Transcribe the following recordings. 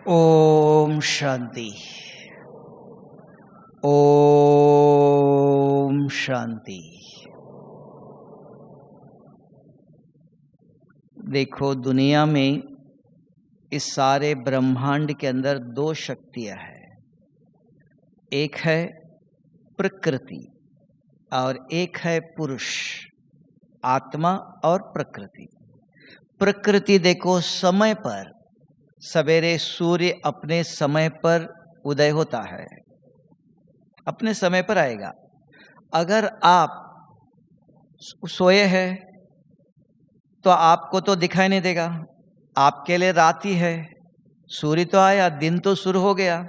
ओम शांति। ओम शांति। देखो, दुनिया में इस सारे ब्रह्मांड के अंदर दो शक्तियां हैं। एक है प्रकृति और एक है पुरुष, आत्मा और प्रकृति। प्रकृति देखो, समय पर सवेरे सूर्य अपने समय पर उदय होता है, अपने समय पर आएगा। अगर आप सोए हैं तो आपको तो दिखाई नहीं देगा, आपके लिए रात ही है। सूर्य तो आया, दिन तो शुरू हो गया।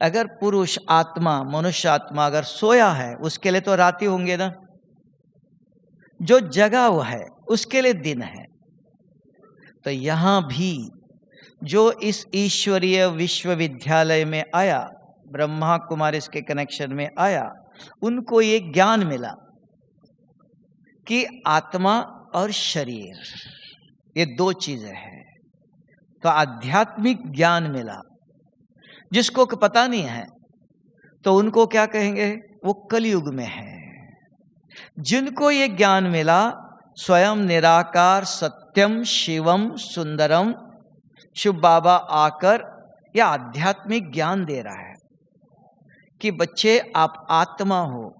अगर पुरुष आत्मा, मनुष्य आत्मा अगर सोया है, उसके लिए तो रात ही होंगे ना। जो जगा हुआ है उसके लिए दिन है। तो यहां भी जो इस ईश्वरीय विश्वविद्यालय में आया, ब्रह्मा कुमारी के कनेक्शन में आया, उनको ये ज्ञान मिला कि आत्मा और शरीर ये दो चीजें हैं। तो आध्यात्मिक ज्ञान मिला। जिसको पता नहीं है तो उनको क्या कहेंगे, वो कलयुग में है। जिनको ये ज्ञान मिला, स्वयं निराकार सत्यम शिवम सुंदरम, शिव बाबा आकर यह आध्यात्मिक ज्ञान दे रहा है कि बच्चे आप आत्मा हो,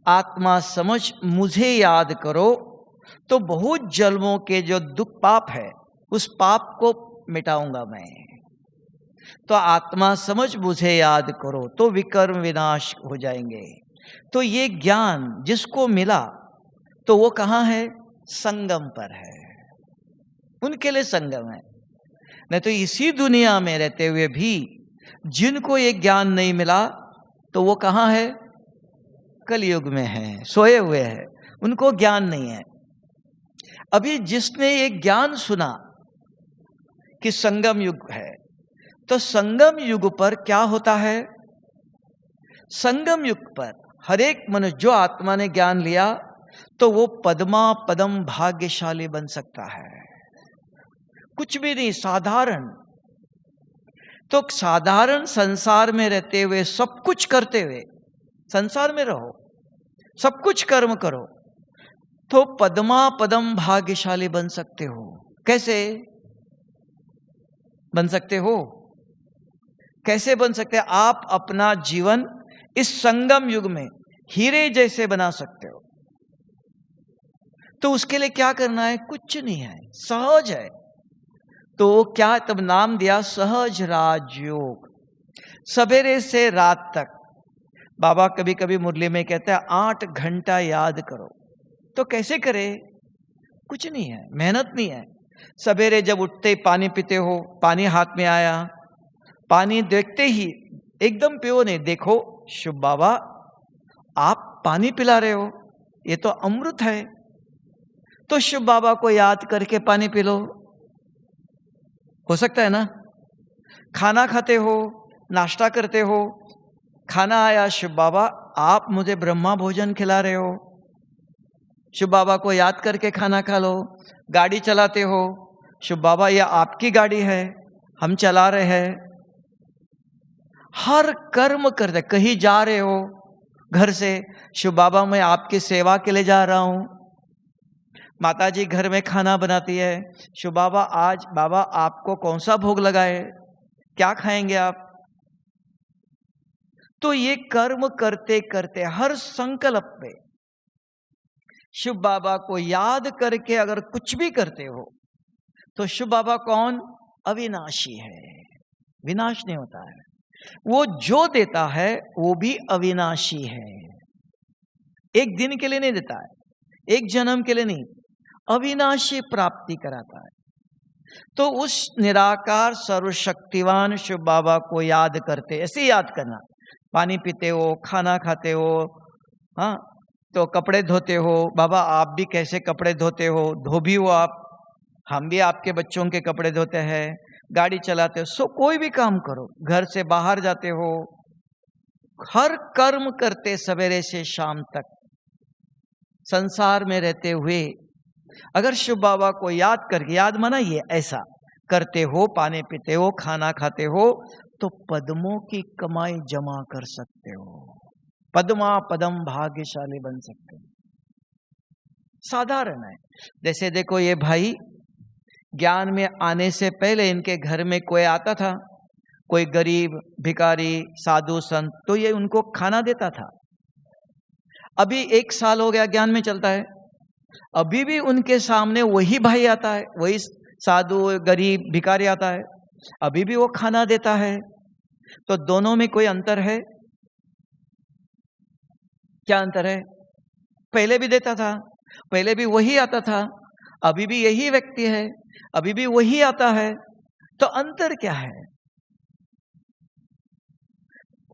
आत्मा समझ मुझे याद करो तो बहुत जन्मों के जो दुख पाप है उस पाप को मिटाऊंगा मैं। तो आत्मा समझ मुझे याद करो तो विकर्म विनाश हो जाएंगे। तो ये ज्ञान जिसको मिला तो वो कहाँ है, संगम पर है, उनके लिए संगम है। नहीं तो इसी दुनिया में रहते हुए भी जिनको ये ज्ञान नहीं मिला तो वो कहाँ है, कलयुग में है, सोए हुए हैं, उनको ज्ञान नहीं है। अभी जिसने ये ज्ञान सुना कि संगम युग है, तो संगम युग पर क्या होता है, संगम युग पर हर एक मनुष्य जो आत्मा ने ज्ञान लिया तो वो पद्मा पदम भाग्यशाली बन सकता है। कुछ भी नहीं, साधारण। तो साधारण संसार में रहते हुए, सब कुछ करते हुए संसार में रहो, सब कुछ कर्म करो तो पद्मा पदम भाग्यशाली बन सकते हो। कैसे बन सकते हो? कैसे बन सकते हैं? आप अपना जीवन इस संगम युग में हीरे जैसे बना सकते हो। तो उसके लिए क्या करना है? कुछ नहीं है, सहज है। तो क्या तब नाम दिया सहज राजयोग। सवेरे से रात तक बाबा कभी कभी मुरली में कहते हैं 8 घंटा याद करो। तो कैसे करे? कुछ नहीं है, मेहनत नहीं है। सवेरे जब उठते पानी पीते हो, पानी हाथ में आया, पानी देखते ही एकदम पियो नहीं, देखो शिव बाबा आप पानी पिला रहे हो, ये तो अमृत है। तो शिव बाबा को याद करके पानी पी लो, हो सकता है ना। खाना खाते हो, नाश्ता करते हो, खाना आया, शिव बाबा आप मुझे ब्रह्मा भोजन खिला रहे हो, शिव बाबा को याद करके खाना खा लो। गाड़ी चलाते हो, शिव बाबा ये आपकी गाड़ी है, हम चला रहे हैं। हर कर्म करते, कहीं जा रहे हो घर से, शिव बाबा मैं आपकी सेवा के लिए जा रहा हूं। माता जी घर में खाना बनाती है, शिव बाबा आज बाबा आपको कौन सा भोग लगाए, क्या खाएंगे आप। तो ये कर्म करते करते हर संकल्प पे शिव बाबा को याद करके अगर कुछ भी करते हो तो शिव बाबा कौन? अविनाशी है, विनाश नहीं होता है। वो जो देता है वो भी अविनाशी है, एक दिन के लिए नहीं देता है, एक जन्म के लिए नहीं, अविनाशी प्राप्ति कराता है। तो उस निराकार सर्वशक्तिवान शिव बाबा को याद करते, ऐसे याद करना। पानी पीते हो, खाना खाते हो, हाँ, तो कपड़े धोते हो, बाबा आप भी कैसे कपड़े धोते हो, धोबी हो आप, हम भी आपके बच्चों के कपड़े धोते हैं। गाड़ी चलाते हो, सो कोई भी काम करो, घर से बाहर जाते हो, हर कर्म करते सवेरे से शाम तक संसार में रहते हुए अगर शिव बाबा को याद करके, याद माना ये ऐसा करते हो, पानी पीते हो, खाना खाते हो, तो पद्मों की कमाई जमा कर सकते हो। पद्मा पदम भाग्यशाली बन सकते हो। साधारण है। जैसे देखो ये भाई ज्ञान में आने से पहले इनके घर में कोई आता था, कोई गरीब भिखारी साधु संत, तो ये उनको खाना देता था। अभी 1 साल हो गया ज्ञान में चलता है, अभी भी उनके सामने वही भाई आता है, वही साधु गरीब भिखारी आता है, अभी भी वो खाना देता है। तो दोनों में कोई अंतर है? क्या अंतर है? पहले भी देता था, पहले भी वही आता था, अभी भी यही व्यक्ति है, अभी भी वही आता है, तो अंतर क्या है?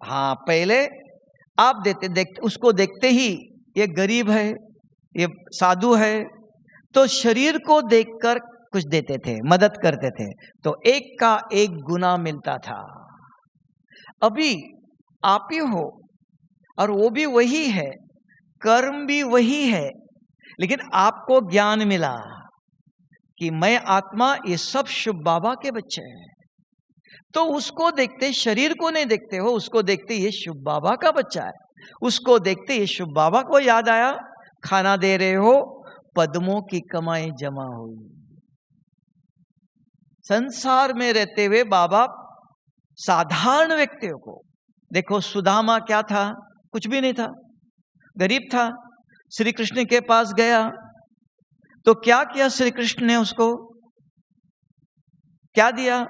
हाँ, पहले आप उसको देखते ही ये गरीब है, ये साधु है, तो शरीर को देखकर कुछ देते थे, मदद करते थे, तो 1 का 1 गुना मिलता था। अभी आप ही हो और वो भी वही है, कर्म भी वही है, लेकिन आपको ज्ञान मिला कि मैं आत्मा, ये सब शिव बाबा के बच्चे हैं, तो उसको देखते, शरीर को नहीं देखते हो, उसको देखते ये शिव बाबा का बच्चा है, उसको देखते ये शिव बाबा को याद आया, खाना दे रहे हो, पद्मों की कमाई जमा हुई। संसार में रहते हुए बाबा साधारण व्यक्तियों को देखो, सुदामा क्या था? कुछ भी नहीं था, गरीब था। श्री कृष्ण के पास गया तो क्या किया श्री कृष्ण ने? उसको क्या दिया?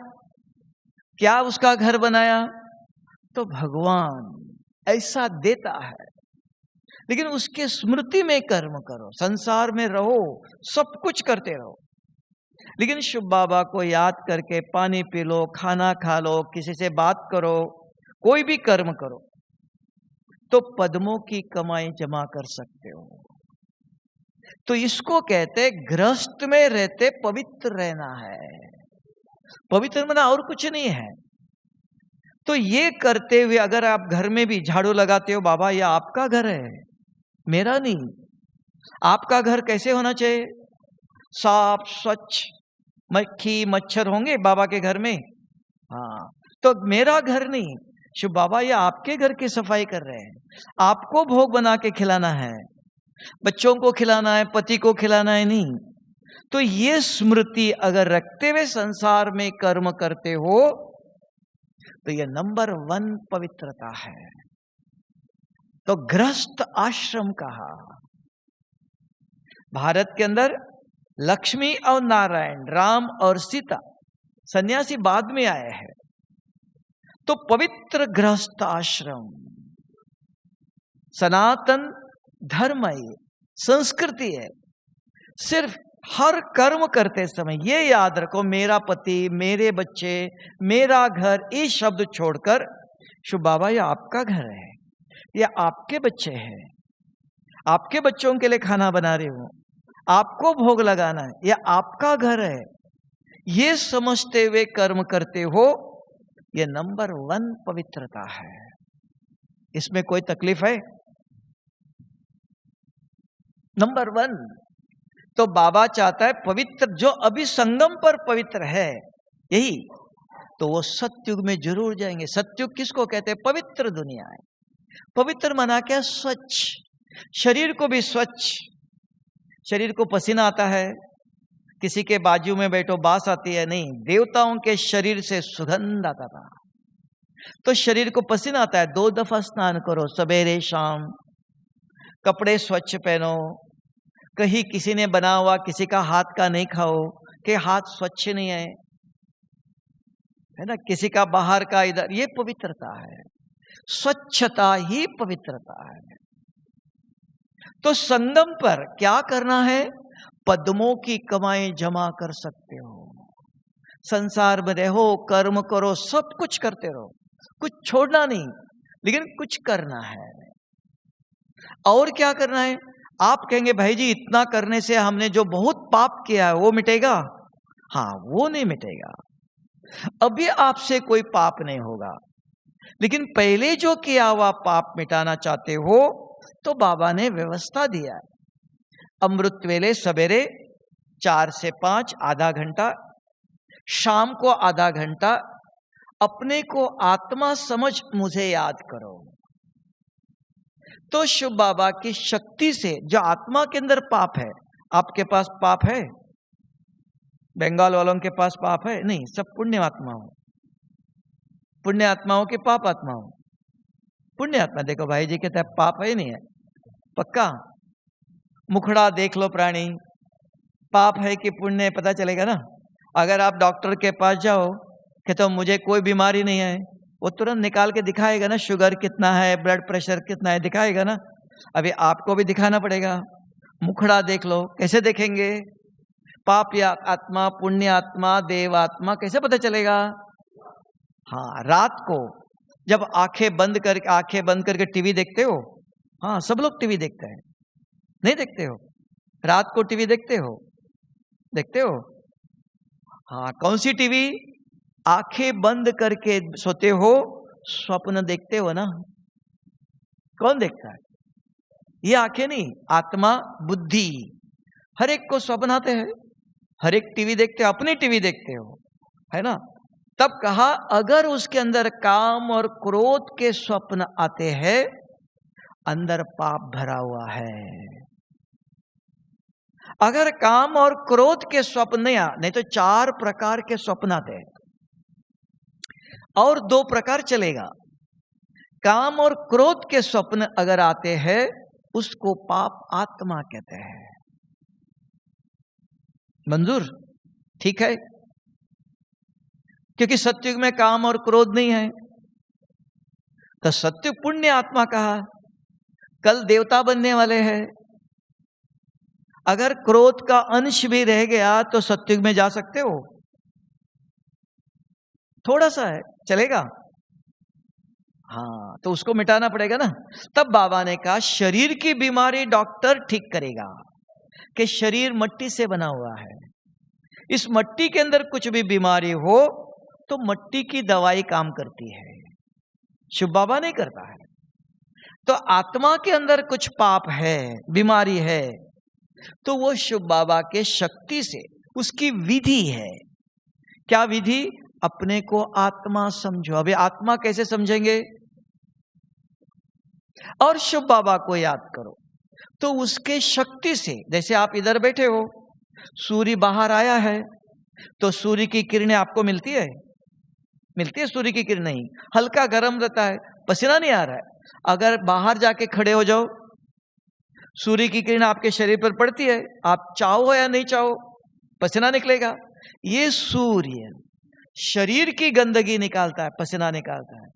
क्या उसका घर बनाया? तो भगवान ऐसा देता है, लेकिन उसके स्मृति में कर्म करो, संसार में रहो, सब कुछ करते रहो, लेकिन शिव बाबा को याद करके पानी पी लो, खाना खा लो, किसी से बात करो, कोई भी कर्म करो, तो पद्मों की कमाई जमा कर सकते हो। तो इसको कहते गृहस्थ में रहते पवित्र रहना है। पवित्र माना और कुछ नहीं है। तो ये करते हुए अगर आप घर में भी झाड़ू लगाते हो, बाबा ये आपका घर है, मेरा नहीं। आपका घर कैसे होना चाहिए? साफ स्वच्छ, मक्खी मच्छर होंगे बाबा के घर में? हाँ, तो मेरा घर नहीं, शिव बाबा ये आपके घर की सफाई कर रहे हैं, आपको भोग बना के खिलाना है, बच्चों को खिलाना है, पति को खिलाना है, नहीं। तो ये स्मृति अगर रखते हुए संसार में कर्म करते हो, तो ये नंबर 1 पवित्रता है। तो गृहस्थ आश्रम कहा। भारत के अंदर लक्ष्मी और नारायण, राम और सीता, सन्यासी बाद में आए हैं। तो पवित्र गृहस्थ आश्रम सनातन धर्म है, संस्कृति है। सिर्फ हर कर्म करते समय ये याद रखो, मेरा पति, मेरे बच्चे, मेरा घर, ये शब्द छोड़कर शिव बाबा ये आपका घर है, ये आपके बच्चे हैं, आपके बच्चों के लिए खाना बना रहे हो, आपको भोग लगाना है, ये आपका घर है, ये समझते हुए कर्म करते हो, ये नंबर 1 पवित्रता है। इसमें कोई तकलीफ है? नंबर 1 तो बाबा चाहता है पवित्र, जो अभी संगम पर पवित्र है यही, तो वो सतयुग में जरूर जाएंगे। सतयुग किसको कहते हैं? पवित्र दुनिया है। पवित्र माना क्या? स्वच्छ, शरीर को भी स्वच्छ। शरीर को पसीना आता है, किसी के बाजू में बैठो बास आती है? नहीं, देवताओं के शरीर से सुगंध आता था। तो शरीर को पसीना आता है, 2 दफा स्नान करो, सवेरे शाम, कपड़े स्वच्छ पहनो, कहीं किसी ने बना हुआ किसी का हाथ का नहीं खाओ कि हाथ स्वच्छ नहीं है ना, किसी का बाहर का इधर, ये पवित्रता है। स्वच्छता ही पवित्रता है। तो संगम पर क्या करना है? पद्मों की कमाई जमा कर सकते हो। संसार में रहो, कर्म करो, सब कुछ करते रहो, कुछ छोड़ना नहीं, लेकिन कुछ करना है। और क्या करना है? आप कहेंगे भाई जी इतना करने से हमने जो बहुत पाप किया है वो मिटेगा? हाँ, वो नहीं मिटेगा। अभी आपसे कोई पाप नहीं होगा, लेकिन पहले जो किया हुआ पाप मिटाना चाहते हो तो बाबा ने व्यवस्था दिया है। अमृत वेले सवेरे 4 से 5 आधा घंटा शाम को आधा घंटा अपने को आत्मा समझ मुझे याद करो। तो शिव बाबा की शक्ति से जो आत्मा के अंदर पाप है, आपके पास पाप है? बंगाल वालों के पास पाप है? नहीं, सब पुण्य आत्मा हो। पुण्य आत्माओं के पाप आत्मा हो। पुण्य आत्मा, देखो भाई जी कहते हैं पाप है नहीं है, पक्का? मुखड़ा देख लो प्राणी, पाप है कि पुण्य है पता चलेगा ना। अगर आप डॉक्टर के पास जाओ कि तो मुझे कोई बीमारी नहीं है, वो तुरंत निकाल के दिखाएगा ना, शुगर कितना है, ब्लड प्रेशर कितना है, दिखाएगा ना। अभी आपको भी दिखाना पड़ेगा। मुखड़ा देख लो, कैसे देखेंगे? पाप या आत्मा, पुण्य आत्मा, देव आत्मा कैसे पता चलेगा? हाँ, रात को जब आंखें बंद करके टीवी देखते हो, हाँ सब लोग टीवी देखते हैं, नहीं देखते हो? रात को टीवी देखते हो? देखते हो? हाँ, कौन सी टीवी? आंखें बंद करके सोते हो, स्वप्न देखते हो ना? कौन देखता है? ये आंखें नहीं, आत्मा, बुद्धि। हर एक को स्वप्न आते हैं, हर एक टीवी देखते हो, अपनी टीवी देखते हो, है ना? तब कहा अगर उसके अंदर काम और क्रोध के स्वप्न आते हैं, अंदर पाप भरा हुआ है। अगर काम और क्रोध के स्वप्न नहीं तो 4 प्रकार के स्वप्न आते हैं, और 2 प्रकार चलेगा। काम और क्रोध के स्वप्न अगर आते हैं, उसको पाप आत्मा कहते हैं। मंजूर? ठीक है? क्योंकि सत्युग में काम और क्रोध नहीं है, तो सत्युग पुण्य आत्मा कहा। कल देवता बनने वाले हैं, अगर क्रोध का अंश भी रह गया तो सत्युग में जा सकते हो? थोड़ा सा है, चलेगा? हाँ, तो उसको मिटाना पड़ेगा ना। तब बाबा ने कहा शरीर की बीमारी डॉक्टर ठीक करेगा, कि शरीर मट्टी से बना हुआ है, इस मट्टी के अंदर कुछ भी बीमारी हो तो मट्टी की दवाई काम करती है, शिव बाबा नहीं करता है। तो आत्मा के अंदर कुछ पाप है, बीमारी है, तो वो शिव बाबा के शक्ति से उसकी विधि है। क्या विधि? अपने को आत्मा समझो। अभी आत्मा कैसे समझेंगे? और शिव बाबा को याद करो, तो उसके शक्ति से, जैसे आप इधर बैठे हो, सूर्य बाहर आया है तो सूर्य की किरणें आपको मिलती है? मिलती है सूर्य की किरणें ही, हल्का गर्म रहता है, पसीना नहीं आ रहा है। अगर बाहर जाके खड़े हो जाओ, सूर्य की किरण आपके शरीर पर पड़ती है, आप चाहो या नहीं चाहो पसीना निकलेगा। ये सूर्य शरीर की गंदगी निकालता है, पसीना निकालता है।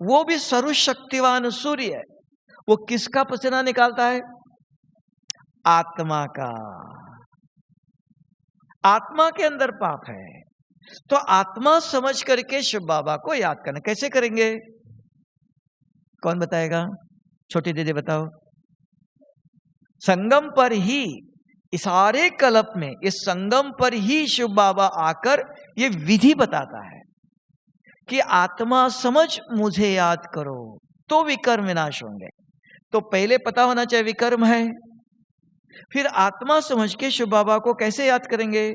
वो भी सर्वशक्तिवान सूर्य है, वो किसका पसीना निकालता है? आत्मा का। आत्मा के अंदर पाप है, तो आत्मा समझ करके शिव बाबा को याद करना। कैसे करेंगे? कौन बताएगा? छोटी दीदी बताओ। संगम पर ही, इस सारे कल्प में इस संगम पर ही शिव बाबा आकर ये विधि बताता है कि आत्मा समझ मुझे याद करो तो विकर्म विनाश होंगे। तो पहले पता होना चाहिए विकर्म है, फिर आत्मा समझ के शिव बाबा को कैसे याद करेंगे?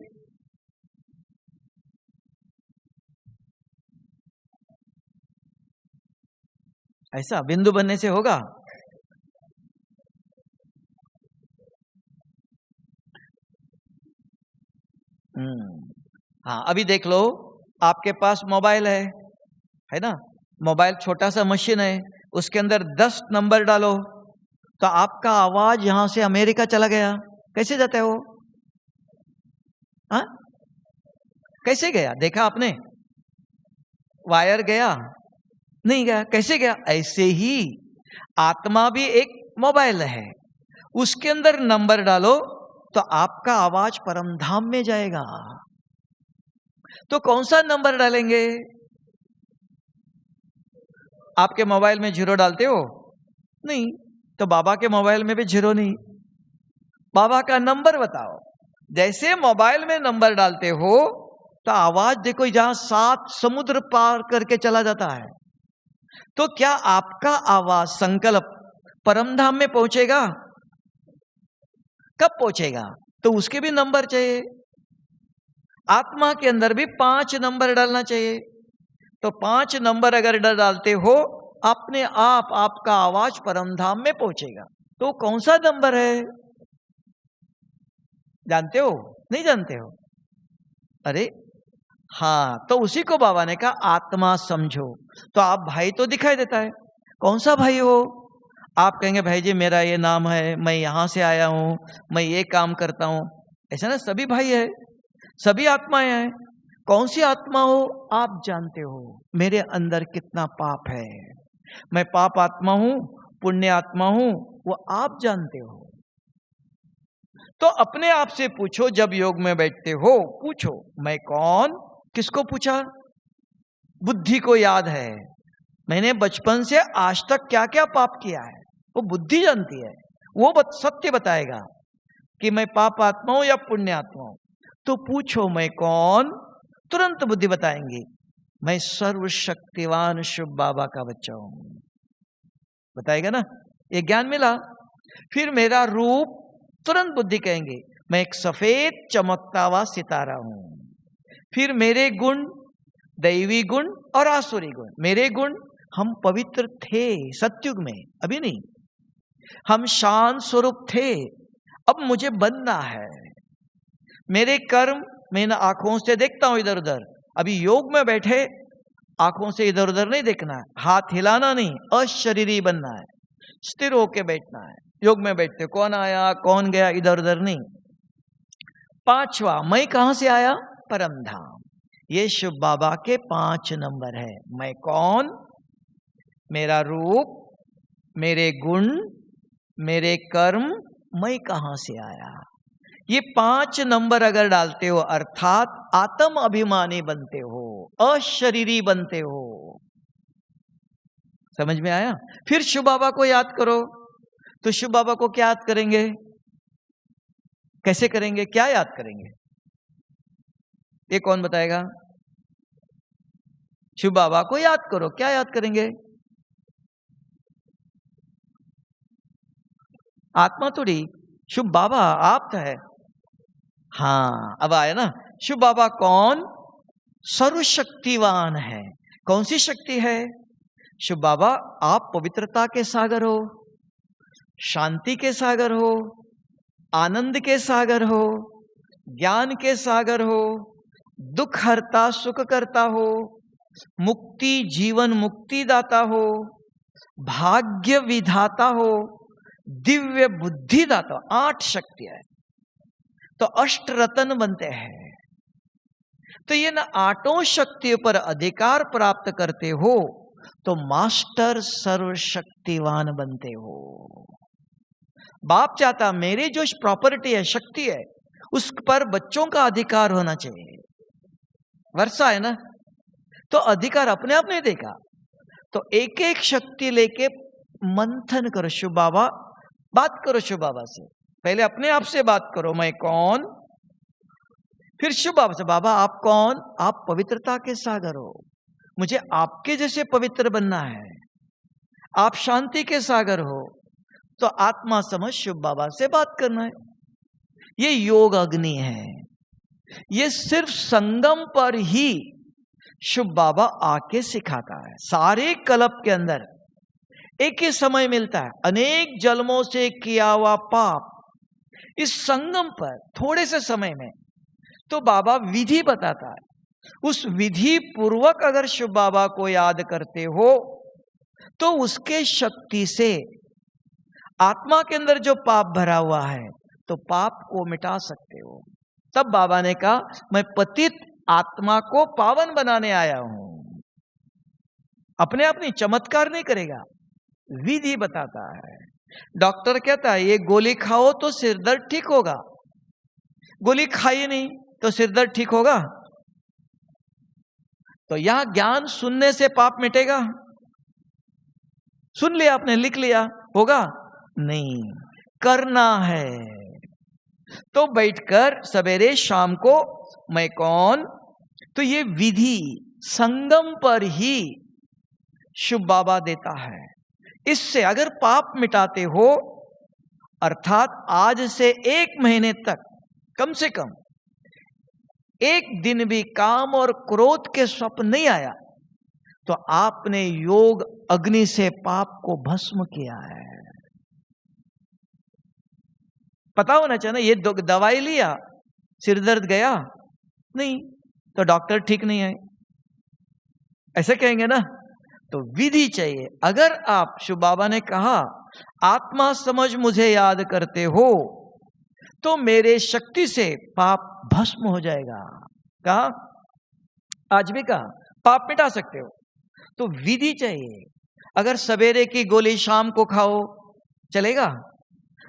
ऐसा बिंदु बनने से होगा? हाँ, अभी देख लो, आपके पास मोबाइल है ना? मोबाइल छोटा सा मशीन है, उसके अंदर 10 नंबर डालो तो आपका आवाज यहां से अमेरिका चला गया। कैसे जाता है वो? हाँ, कैसे गया? देखा आपने? वायर गया? नहीं गया। कैसे गया? ऐसे ही आत्मा भी एक मोबाइल है, उसके अंदर नंबर डालो तो आपका आवाज परम धाम में जाएगा। तो कौन सा नंबर डालेंगे? आपके मोबाइल में 0 डालते हो? नहीं, तो बाबा के मोबाइल में भी 0 नहीं। बाबा का नंबर बताओ। जैसे मोबाइल में नंबर डालते हो तो आवाज देखो जहां 7 समुद्र पार करके चला जाता है। तो क्या आपका आवाज संकल्प परमधाम में पहुंचेगा? कब पहुंचेगा? तो उसके भी नंबर चाहिए। आत्मा के अंदर भी 5 नंबर डालना चाहिए। तो 5 नंबर अगर डालते हो, अपने आप आपका आवाज परमधाम में पहुंचेगा। तो कौन सा नंबर है, जानते हो? नहीं जानते हो? अरे हाँ, तो उसी को बाबा ने कहा आत्मा समझो। तो आप भाई तो दिखाई देता है, कौन सा भाई हो? आप कहेंगे भाई जी मेरा ये नाम है, मैं यहां से आया हूं, मैं ये काम करता हूं। ऐसा ना, सभी भाई है, सभी आत्माएं हैं। कौन सी आत्मा हो आप जानते हो। मेरे अंदर कितना पाप है, मैं पाप आत्मा हूं, पुण्य आत्मा हूं, वो आप जानते हो। तो अपने आप से पूछो, जब योग में बैठते हो पूछो मैं कौन। किसको पूछा? बुद्धि को याद है मैंने बचपन से आज तक क्या क्या पाप किया है, वो बुद्धि जानती है, वो सत्य बताएगा कि मैं पाप आत्मा हूं या पुण्य आत्मा हूं। तो पूछो मैं कौन, तुरंत बुद्धि बताएंगी मैं सर्वशक्तिवान शिव बाबा का बच्चा हूं, बताएगा ना, ये ज्ञान मिला। फिर मेरा रूप, तुरंत बुद्धि कहेंगे मैं एक सफेद चमकता हुआ सितारा हूं। फिर मेरे गुण, दैवी गुण और आसुरी गुण। मेरे गुण, हम पवित्र थे सत्युग में, अभी नहीं। हम शांत स्वरूप थे, अब मुझे बनना है। मेरे कर्म, मैं आंखों से देखता हूं इधर उधर, अभी योग में बैठे आंखों से इधर उधर नहीं देखना है, हाथ हिलाना नहीं, अशरीरी बनना है, स्थिर होके बैठना है। योग में बैठते कौन आया कौन गया इधर उधर नहीं। 5वां, मैं कहां से आया? परमधाम। ये शिव बाबा के 5 नंबर है। मैं कौन, मेरा रूप, मेरे गुण, मेरे कर्म, मैं कहां से आया। ये 5 नंबर अगर डालते हो, अर्थात आत्म अभिमानी बनते हो, अशरीरी बनते हो। समझ में आया? फिर शिव बाबा को याद करो। तो शिव बाबा को क्या याद करेंगे, कैसे करेंगे, क्या याद करेंगे, ये कौन बताएगा? शिव बाबा को याद करो, क्या याद करेंगे? आत्मा थोड़ी, शिव बाबा आप तो है। हाँ, अब आया ना। शिव बाबा कौन? सर्वशक्तिवान है। कौन सी शक्ति है? शिव बाबा आप पवित्रता के सागर हो, शांति के सागर हो, आनंद के सागर हो, ज्ञान के सागर हो, दुख हरता सुख करता हो, मुक्ति जीवन मुक्ति दाता हो, भाग्य विधाता हो, दिव्य बुद्धि दाता। 8 शक्तियां है, तो अष्ट रतन बनते हैं। तो ये ना 8 शक्तियों पर अधिकार प्राप्त करते हो तो मास्टर सर्वशक्तिवान बनते हो। बाप चाहता मेरी जो प्रॉपर्टी है, शक्ति है, उस पर बच्चों का अधिकार होना चाहिए। वर्षा है ना, तो अधिकार अपने आप नहीं देगा। तो एक एक शक्ति लेके मंथन करो। शिव बाबा, बात करो शिव बाबा से, पहले अपने आप से बात करो, मैं कौन। फिर शिव बाबा से, बाबा आप कौन? आप पवित्रता के सागर हो, मुझे आपके जैसे पवित्र बनना है। आप शांति के सागर हो, तो आत्मा समझ शिव बाबा से बात करना है। ये योग अग्नि है, ये सिर्फ संगम पर ही शिव बाबा आके सिखाता है। सारे कल्प के अंदर एक ही समय मिलता है, अनेक जन्मों से किया हुआ पाप इस संगम पर थोड़े से समय में, तो बाबा विधि बताता है। उस विधि पूर्वक अगर शिव बाबा को याद करते हो तो उसके शक्ति से आत्मा के अंदर जो पाप भरा हुआ है तो पाप को मिटा सकते हो। तब बाबा ने कहा मैं पतित आत्मा को पावन बनाने आया हूं। अपने आप नहीं, चमत्कार नहीं करेगा, विधि बताता है। डॉक्टर कहता है ये गोली खाओ तो सिर दर्द ठीक होगा, गोली खाइए नहीं तो सिर दर्द ठीक होगा। तो यहां ज्ञान सुनने से पाप मिटेगा? सुन लिया आपने, लिख लिया, होगा नहीं, करना है। तो बैठकर सवेरे शाम को मैं कौन, तो ये विधि संगम पर ही शिव बाबा देता है। इससे अगर पाप मिटाते हो, अर्थात आज से 1 महीने तक कम से कम एक दिन भी काम और क्रोध के स्वप्न नहीं आया, तो आपने योग अग्नि से पाप को भस्म किया है। पता होना चाहिए ना, ये दवाई लिया, सिर दर्द गया नहीं, तो डॉक्टर ठीक नहीं है, ऐसे कहेंगे ना। तो विधि चाहिए। अगर आप, शिव बाबा ने कहा आत्मा समझ मुझे याद करते हो, तो मेरे शक्ति से पाप भस्म हो जाएगा। कहा, आज भी कहा, पाप मिटा सकते हो, तो विधि चाहिए। अगर सवेरे की गोली शाम को खाओ चलेगा?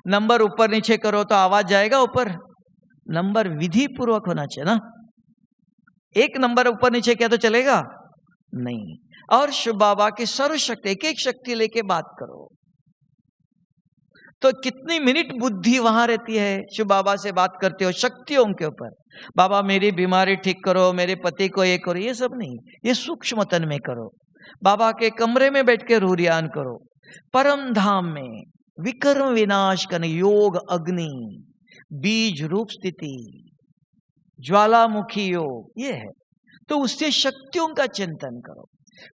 नंबर ऊपर नीचे करो तो आवाज जाएगा ऊपर? नंबर विधि पूर्वक होना चाहिए ना। एक नंबर ऊपर नीचे किया तो चलेगा नहीं। और शिव बाबा की सर्वशक्ति, एक एक शक्ति लेके बात करो, तो कितनी मिनट बुद्धि वहां रहती है। शिव बाबा से बात करते हो शक्तियों के ऊपर, बाबा मेरी बीमारी ठीक करो, मेरे पति को ये करो, ये सब नहीं, ये सूक्ष्म तन में करो। बाबा के कमरे में बैठ के रूरियान करो। परम धाम में विकर्म विनाश करने योग अग्नि, बीज रूप स्थिति, ज्वालामुखी योग, ये है। तो उससे शक्तियों का चिंतन करो।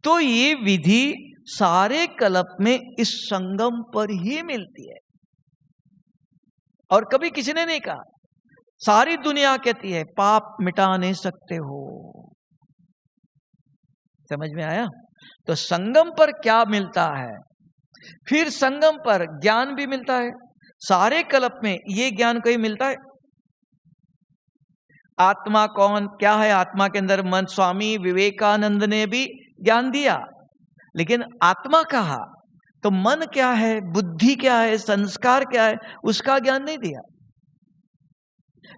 तो ये विधि सारे कल्प में इस संगम पर ही मिलती है। और कभी किसी ने नहीं कहा, सारी दुनिया कहती है पाप मिटा नहीं सकते हो। समझ में आया? तो संगम पर क्या मिलता है? फिर संगम पर ज्ञान भी मिलता है। सारे कल्प में ये ज्ञान कोई मिलता है? आत्मा कौन, क्या है आत्मा के अंदर मन? स्वामी विवेकानंद ने भी ज्ञान दिया, लेकिन आत्मा कहा तो मन क्या है, बुद्धि क्या है, संस्कार क्या है, उसका ज्ञान नहीं दिया।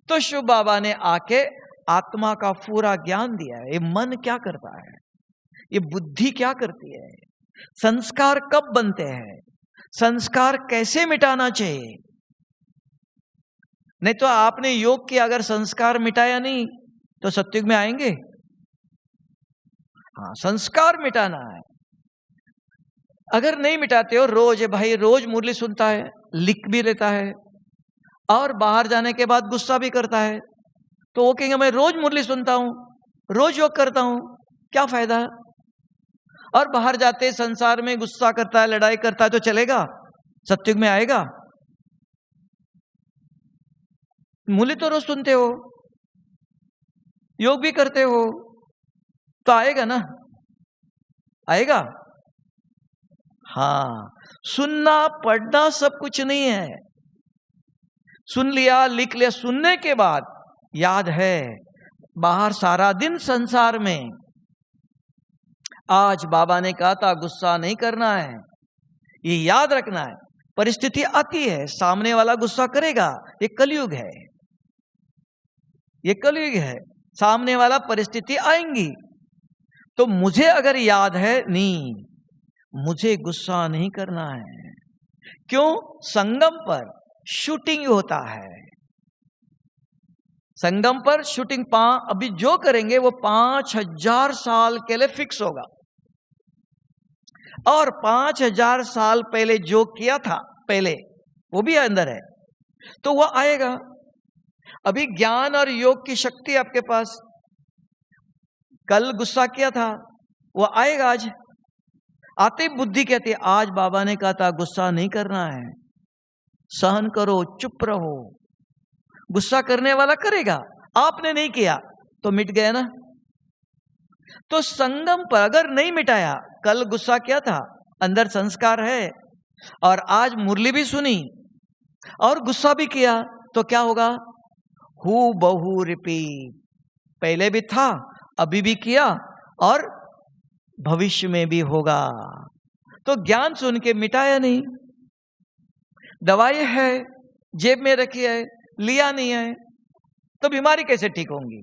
तो शिव बाबा ने आके आत्मा का पूरा ज्ञान दिया है। ये मन क्या करता है, ये बुद्धि क्या करती है, संस्कार कब बनते हैं, संस्कार कैसे मिटाना चाहिए। नहीं तो आपने योग किया, अगर संस्कार मिटाया नहीं तो सत्युग में आएंगे? हाँ, संस्कार मिटाना है। अगर नहीं मिटाते हो, रोज भाई रोज मुरली सुनता है, लिख भी लेता है, और बाहर जाने के बाद गुस्सा भी करता है, तो वो कहेंगे मैं रोज मुरली सुनता हूं, रोज योग करता हूं, क्या फायदा? और बाहर जाते संसार में गुस्सा करता है, लड़ाई करता है, तो चलेगा? सत्युग में आएगा? मुरली तो रोज सुनते हो, योग भी करते हो, तो आएगा ना? आएगा? हाँ, सुनना पढ़ना सब कुछ नहीं है। सुन लिया, लिख लिया, सुनने के बाद याद है, बाहर सारा दिन संसार में, आज बाबा ने कहा था गुस्सा नहीं करना है, ये याद रखना है। परिस्थिति आती है, सामने वाला गुस्सा करेगा, ये कलयुग है, ये कलयुग है, सामने वाला परिस्थिति आएंगी। तो मुझे अगर याद है, नहीं, मुझे गुस्सा नहीं करना है। क्यों? संगम पर शूटिंग होता है। संगम पर शूटिंग अभी जो करेंगे वो 5000 साल के लिए फिक्स होगा। और 5000 साल पहले जो किया था पहले, वो भी अंदर है, तो वो आएगा। अभी ज्ञान और योग की शक्ति आपके पास, कल गुस्सा किया था, वो आएगा आज। आते बुद्धि कहती है आज बाबा ने कहा था गुस्सा नहीं करना है, सहन करो, चुप रहो। गुस्सा करने वाला करेगा, आपने नहीं किया तो मिट गया ना। तो संगम पर अगर नहीं मिटाया, कल गुस्सा किया था, अंदर संस्कार है, और आज मुरली भी सुनी और गुस्सा भी किया, तो क्या होगा? हू बहु रिपीट, पहले भी था, अभी भी किया, और भविष्य में भी होगा। तो ज्ञान सुन के मिटाया नहीं, दवाई है जेब में रखी है, लिया नहीं है, तो बीमारी कैसे ठीक होंगी?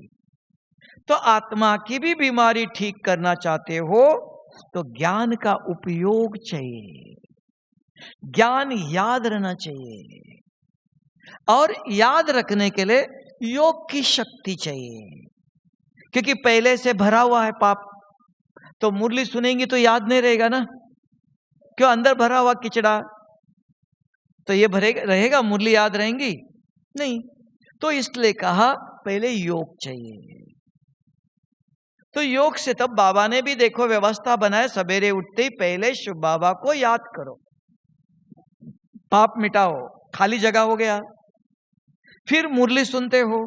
तो आत्मा की भी बीमारी ठीक करना चाहते हो तो ज्ञान का उपयोग चाहिए, ज्ञान याद रहना चाहिए, और याद रखने के लिए योग की शक्ति चाहिए। क्योंकि पहले से भरा हुआ है पाप, तो मुरली सुनेंगी तो याद नहीं रहेगा ना। क्यों? अंदर भरा हुआ किचड़ा, तो ये भरेगा रहेगा, मुरली याद रहेंगी नहीं। तो इसलिए कहा पहले योग चाहिए। तो योग से तब बाबा ने भी देखो व्यवस्था बनाए, सवेरे उठते ही पहले शिव बाबा को याद करो, पाप मिटाओ, खाली जगह हो गया। फिर मुरली सुनते हो,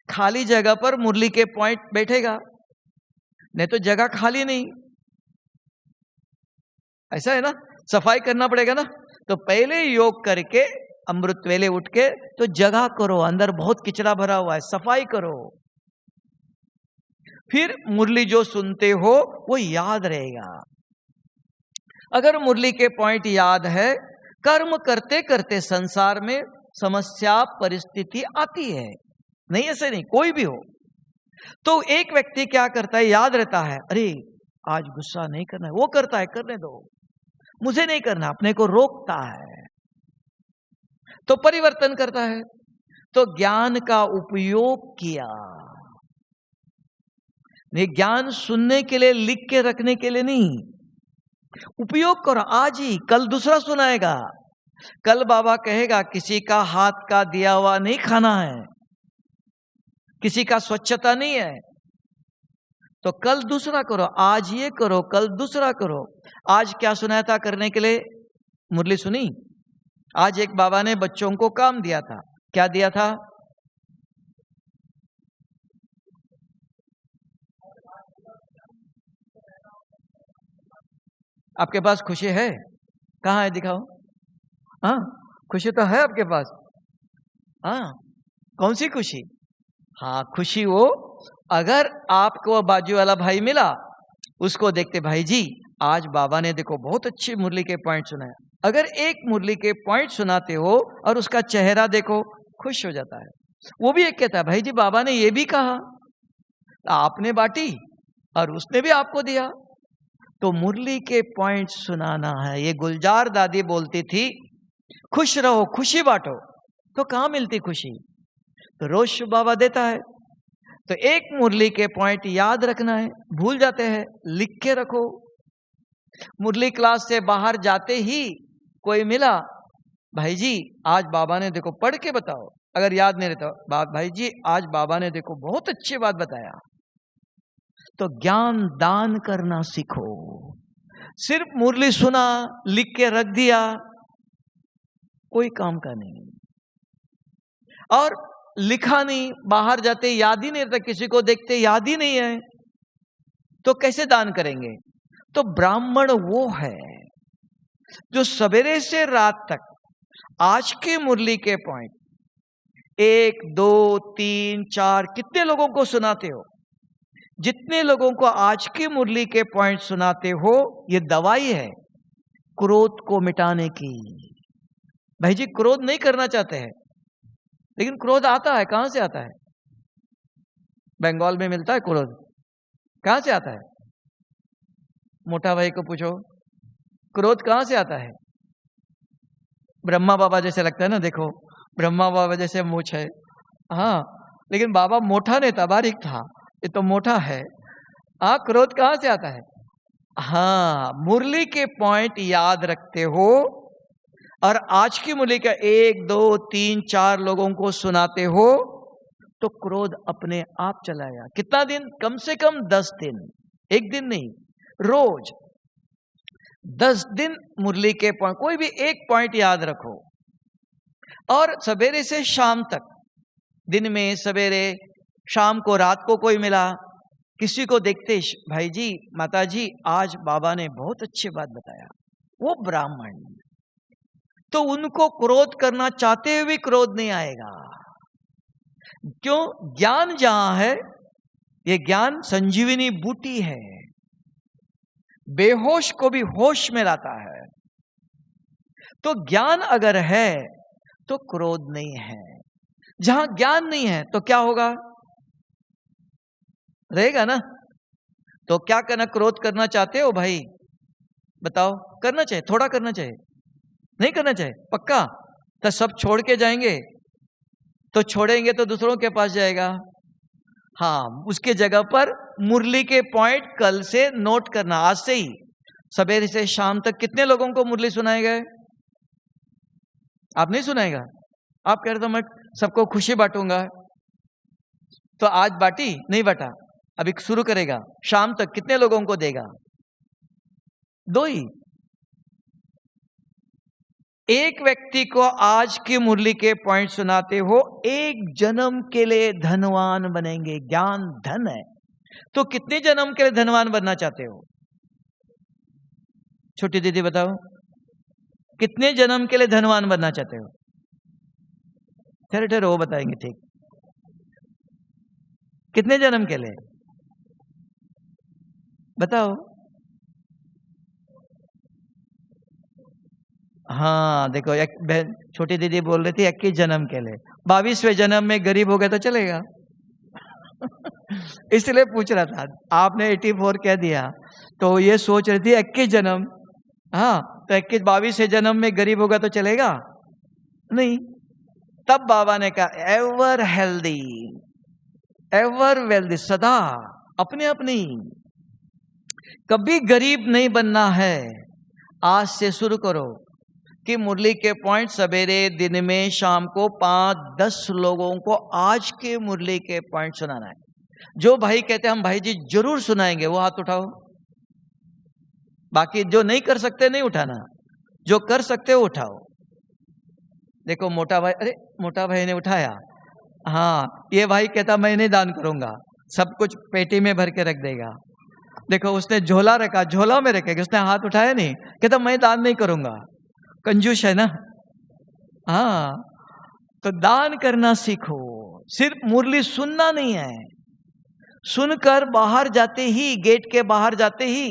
खाली जगह पर मुरली के पॉइंट बैठेगा, नहीं तो जगह खाली नहीं। ऐसा है ना, सफाई करना पड़ेगा ना। तो पहले योग करके अमृत वेले उठ के तो जगह करो, अंदर बहुत किचरा भरा हुआ है, सफाई करो। फिर मुरली जो सुनते हो वो याद रहेगा। अगर मुरली के पॉइंट याद है, कर्म करते करते संसार में समस्या परिस्थिति आती है, नहीं ऐसे नहीं, कोई भी हो। तो एक व्यक्ति क्या करता है, याद रहता है, अरे आज गुस्सा नहीं करना है, वो करता है, करने दो, मुझे नहीं करना, अपने को रोकता है, तो परिवर्तन करता है। तो ज्ञान का उपयोग किया, नहीं ज्ञान सुनने के लिए, लिख के रखने के लिए नहीं, उपयोग करो आज ही, कल दूसरा सुनाएगा। कल बाबा कहेगा किसी का हाथ का दिया हुआ नहीं खाना है, किसी का स्वच्छता नहीं है, तो कल दूसरा करो, आज ये करो, कल दूसरा करो। आज क्या सुनाया था करने के लिए, मुरली सुनी। आज एक बाबा ने बच्चों को काम दिया था, क्या दिया था, आपके पास खुशी है, कहाँ है दिखाओ। हाँ खुशी तो है आपके पास, हाँ कौन सी खुशी, हाँ खुशी वो, अगर आपको बाजू वाला भाई मिला, उसको देखते, भाई जी आज बाबा ने देखो बहुत अच्छी मुरली के पॉइंट सुनाया। अगर एक मुरली के पॉइंट सुनाते हो और उसका चेहरा देखो, खुश हो जाता है। वो भी एक कहता है, भाई जी बाबा ने ये भी कहा, आपने बांटी और उसने भी आपको दिया। तो मुरली के पॉइंट सुनाना है। ये गुलजार दादी बोलती थी, खुश रहो, खुशी बांटो। तो कहां मिलती खुशी, तो रोज शिव बाबा देता है। तो एक मुरली के पॉइंट याद रखना है, भूल जाते हैं, लिख के रखो। मुरली क्लास से बाहर जाते ही कोई मिला, भाई जी आज बाबा ने देखो, पढ़ के बताओ, अगर याद नहीं रहता, भाई जी आज बाबा ने देखो बहुत अच्छी बात बताया। तो ज्ञान दान करना सीखो। सिर्फ मुरली सुना, लिख के रख दिया, कोई काम का नहीं। और लिखा नहीं, बाहर जाते याद ही नहीं रहता, किसी को देखते याद ही नहीं है, तो कैसे दान करेंगे। तो ब्राह्मण वो है जो सवेरे से रात तक आज के मुरली के पॉइंट 1, 2, 3, 4 कितने लोगों को सुनाते हो, जितने लोगों को आज की मुरली के पॉइंट सुनाते हो, ये दवाई है क्रोध को मिटाने की। भाई जी क्रोध नहीं करना चाहते हैं, लेकिन क्रोध आता है, कहां से आता है, बंगाल में मिलता है क्रोध, कहां से आता है, मोटा भाई को पूछो, क्रोध कहां से आता है। ब्रह्मा बाबा जैसे लगता है ना, देखो ब्रह्मा बाबा जैसे मूछ है, हाँ लेकिन बाबा मोटा नहीं था, बारीक था, ये तो मोटा है। हाँ क्रोध कहां से आता है, हाँ मुरली के पॉइंट याद रखते हो और आज की मुरली का 1, 2, 3, 4 लोगों को सुनाते हो, तो क्रोध अपने आप चलाएगा। कितना दिन, कम से कम 10 दिन, एक दिन नहीं, रोज 10 दिन मुरली के पॉइंट, कोई भी एक पॉइंट याद रखो। और सवेरे से शाम तक, दिन में सवेरे, शाम को, रात को कोई मिला, किसी को देखते, भाई जी माता जी आज बाबा ने बहुत अच्छी बात बताया, वो ब्राह्मण, तो उनको क्रोध करना चाहते हुए क्रोध नहीं आएगा। क्यों, ज्ञान जहां है, ये ज्ञान संजीवनी बूटी है, बेहोश को भी होश में लाता है। तो ज्ञान अगर है तो क्रोध नहीं है। जहां ज्ञान नहीं है तो क्या होगा, रहेगा ना। तो क्या करना, क्रोध करना चाहते हो भाई, बताओ, करना चाहिए, थोड़ा करना चाहिए, नहीं करना चाहिए, पक्का, तो सब छोड़ के जाएंगे, तो छोड़ेंगे तो दूसरों के पास जाएगा। हाँ उसके जगह पर मुरली के पॉइंट कल से नोट करना, आज से ही, सवेरे से शाम तक कितने लोगों को मुरली सुनाए गए, आप नहीं सुनाएगा, आप कह रहे तो मैं सबको खुशी बांटूंगा, तो आज बांटी नहीं बांटा, अभी शुरू करेगा, शाम तक कितने लोगों को देगा? 2 ही। एक व्यक्ति को आज की मुरली के पॉइंट सुनाते हो, 1 जन्म के लिए धनवान बनेंगे। ज्ञान धन है, तो कितने जन्म के लिए धनवान बनना चाहते हो? छोटी दीदी बताओ, कितने जन्म के लिए धनवान बनना चाहते हो? ठहरो ठहरो, वो बताएंगे। ठीक, कितने जन्म के लिए बताओ? हाँ देखो, एक बहन छोटी दीदी बोल रही थी 21 जन्म के लिए। 22वें जन्म में गरीब हो गए तो चलेगा? इसलिए पूछ रहा था। आपने 84 कह दिया तो ये सोच रही थी 21 जन्म। हाँ, तो 22वें जन्म में गरीब होगा तो चलेगा? नहीं। तब बाबा ने कहा एवर हेल्दी, एवर वेल्दी, सदा अपने अपनी, कभी गरीब नहीं बनना है। आज से शुरू करो कि मुरली के पॉइंट सवेरे, दिन में, शाम को 5-10 लोगों को आज के मुरली के पॉइंट सुनाना है। जो भाई कहते हैं हम भाई जी जरूर सुनाएंगे, वो हाथ उठाओ। बाकी जो नहीं कर सकते नहीं उठाना, जो कर सकते हो उठाओ। देखो मोटा भाई, अरे मोटा भाई ने उठाया। हाँ, ये भाई कहता मैं नहीं दान करूंगा, सब कुछ पेटी में भर के रख देगा। देखो उसने झोला रखा, झोला में रखेगा, उसने हाथ उठाया नहीं, कहता मैं दान नहीं करूंगा। कंजूस है ना? हाँ, तो दान करना सीखो। सिर्फ मुरली सुनना नहीं है, सुनकर बाहर जाते ही, गेट के बाहर जाते ही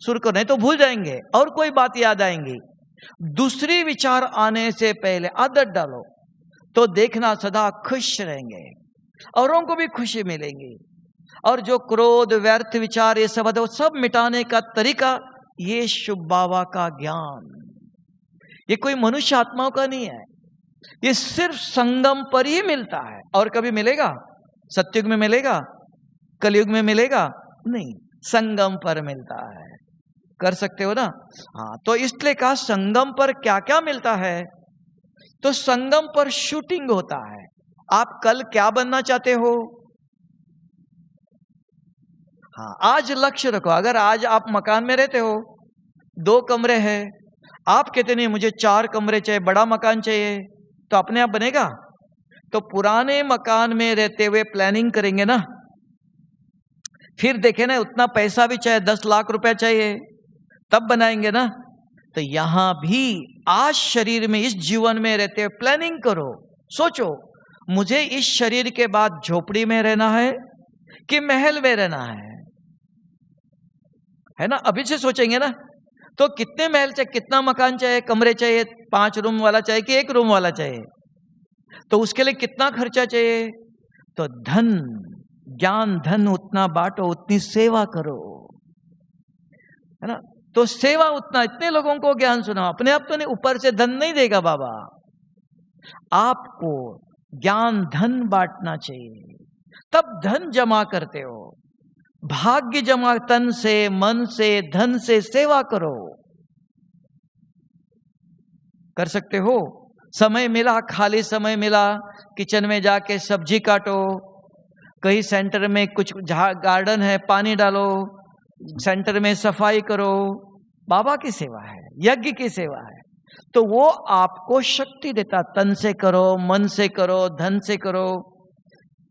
शुरू करो, नहीं तो भूल जाएंगे और कोई बात याद आएंगी। दूसरी विचार आने से पहले आदत डालो तो देखना सदा खुश रहेंगे, औरों को भी खुशी मिलेगी। और जो क्रोध, व्यर्थ विचार, ये सब है, वो सब मिटाने का तरीका ये शुभ बाबा का ज्ञान। ये कोई मनुष्य आत्माओं का नहीं है, ये सिर्फ संगम पर ही मिलता है। और कभी मिलेगा? सत्युग में मिलेगा? कलयुग में मिलेगा? नहीं, संगम पर मिलता है। कर सकते हो ना? हाँ, तो इसलिए कहा संगम पर क्या क्या मिलता है। तो संगम पर शूटिंग होता है। आप कल क्या बनना चाहते हो? हाँ, आज लक्ष्य रखो। अगर आज आप मकान में रहते हो, 2 कमरे हैं, आप कहते नहीं मुझे 4 कमरे चाहिए, बड़ा मकान चाहिए, तो अपने आप बनेगा? तो पुराने मकान में रहते हुए प्लानिंग करेंगे ना, फिर देखे ना उतना पैसा भी चाहिए, 10 लाख रुपए चाहिए, तब बनाएंगे ना। तो यहां भी आज शरीर में, इस जीवन में रहते हुए प्लानिंग करो। सोचो मुझे इस शरीर के बाद झोपड़ी में रहना है कि महल में रहना है ना? अभी से सोचेंगे ना, तो कितने महल चाहिए, कितना मकान चाहिए, कमरे चाहिए, 5 रूम वाला चाहिए कि 1 रूम वाला चाहिए, तो उसके लिए कितना खर्चा चाहिए। तो धन, ज्ञान धन उतना बांटो, उतनी सेवा करो, है ना? तो सेवा उतना, इतने लोगों को ज्ञान सुनाओ। अपने आप तो नहीं, ऊपर से धन नहीं देगा बाबा, आपको ज्ञान धन बांटना चाहिए, तब धन जमा करते हो। भाग्य जमा तन से, मन से, धन से सेवा करो। कर सकते हो? समय मिला, खाली समय मिला, किचन में जाके सब्जी काटो, कहीं सेंटर में कुछ गार्डन है पानी डालो, सेंटर में सफाई करो। बाबा की सेवा है, यज्ञ की सेवा है, तो वो आपको शक्ति देता। तन से करो, मन से करो, धन से करो,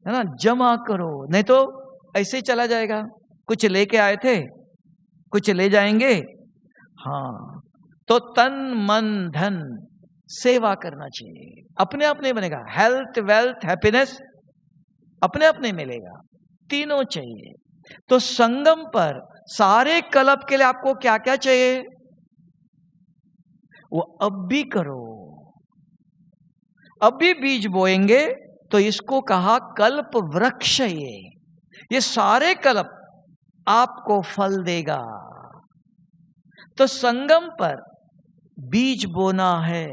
है ना? जमा करो, नहीं तो ऐसे ही चला जाएगा। कुछ लेके आए थे, कुछ ले जाएंगे। हाँ, तो तन मन धन सेवा करना चाहिए। अपने आप नहीं बनेगा। हेल्थ, वेल्थ, हैप्पीनेस अपने आप नहीं मिलेगा, तीनों चाहिए। तो संगम पर सारे कल्प के लिए आपको क्या क्या चाहिए, वो अब भी करो। अभी बीज बोएंगे तो इसको कहा कल्प वृक्ष। ये सारे कल्प आपको फल देगा। तो संगम पर बीज बोना है,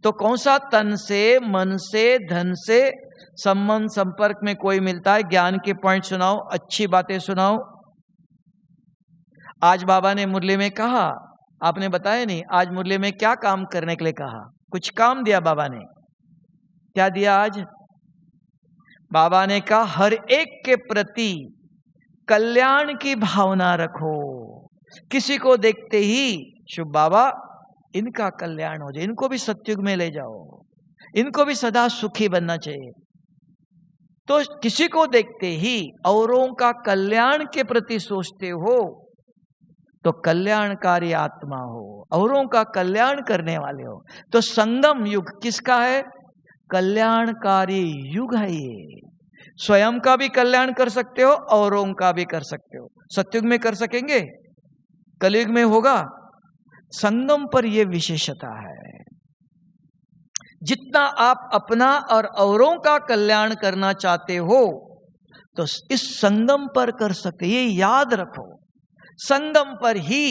तो कौन सा? तन से, मन से, धन से संबंध संपर्क में कोई मिलता है। ज्ञान के पॉइंट सुनाओ, अच्छी बातें सुनाओ। आज बाबा ने मुरली में कहा, आपने बताया नहीं, आज मुरली में क्या काम करने के लिए कहा? कुछ काम दिया बाबा ने। क्या दिया आज? बाबा ने कहा हर एक के प्रति कल्याण की भावना रखो। किसी को देखते ही शुभ बाबा इनका कल्याण हो जाए, इनको भी सतयुग में ले जाओ, इनको भी सदा सुखी बनना चाहिए। तो किसी को देखते ही औरों का कल्याण के प्रति सोचते हो तो कल्याणकारी आत्मा हो, औरों का कल्याण करने वाले हो। तो संगम युग किसका है? कल्याणकारी युग है ये। स्वयं का भी कल्याण कर सकते हो, औरों का भी कर सकते हो। सतयुग में कर सकेंगे, कलयुग में होगा? संगम पर यह विशेषता है। जितना आप अपना और औरों का कल्याण करना चाहते हो तो इस संगम पर कर सकते। ये याद रखो, संगम पर ही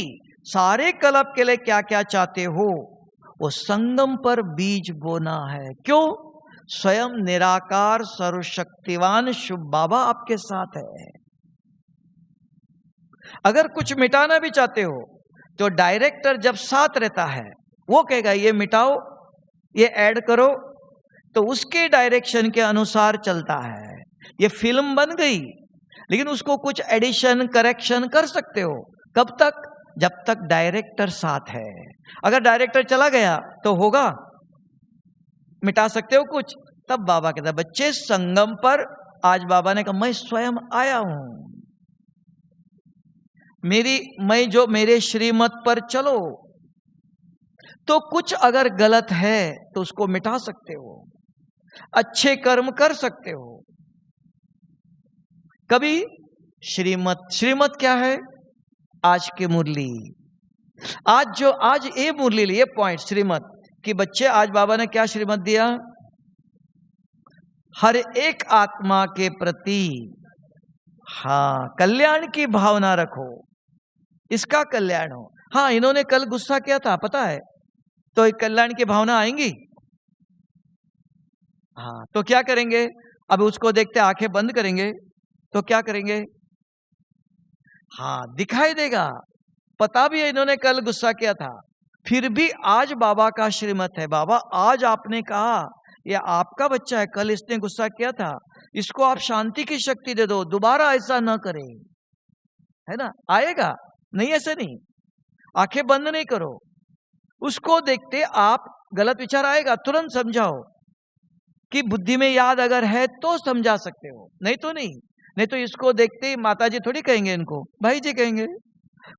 सारे कल्प के लिए क्या क्या चाहते हो वो संगम पर बीज बोना है। क्यों? स्वयं निराकार सर्वशक्तिवान शुभ बाबा आपके साथ है। अगर कुछ मिटाना भी चाहते हो तो डायरेक्टर जब साथ रहता है वो कहेगा ये मिटाओ, ये ऐड करो, तो उसके डायरेक्शन के अनुसार चलता है। ये फिल्म बन गई लेकिन उसको कुछ एडिशन करेक्शन कर सकते हो। कब तक? जब तक डायरेक्टर साथ है। अगर डायरेक्टर चला गया तो होगा? मिटा सकते हो कुछ? तब बाबा कहता है बच्चे संगम पर आज बाबा ने कहा मैं स्वयं आया हूं, मेरे श्रीमत पर चलो। तो कुछ अगर गलत है तो उसको मिटा सकते हो, अच्छे कर्म कर सकते हो। कभी श्रीमत क्या है? आज की मुरली, आज ये मुरली लिए पॉइंट श्रीमत कि बच्चे आज बाबा ने क्या श्रीमत दिया? हर एक आत्मा के प्रति कल्याण की भावना रखो, इसका कल्याण हो। इन्होंने कल गुस्सा किया था पता है, तो एक कल्याण की भावना आएंगी। तो क्या करेंगे? अब उसको देखते आंखें बंद करेंगे तो क्या करेंगे? दिखाई देगा, पता भी है इन्होंने कल गुस्सा किया था, फिर भी आज बाबा का श्रीमत है। बाबा आज आपने कहा ये आपका बच्चा है, कल इसने गुस्सा किया था, इसको आप शांति की शक्ति दे दो, दोबारा ऐसा ना करे, है ना? आएगा नहीं? ऐसे नहीं, आंखें बंद नहीं करो, उसको देखते आप गलत विचार आएगा तुरंत समझाओ कि बुद्धि में याद अगर है तो समझा सकते हो, नहीं तो नहीं तो इसको देखते ही माताजी थोड़ी कहेंगे, इनको भाई जी कहेंगे।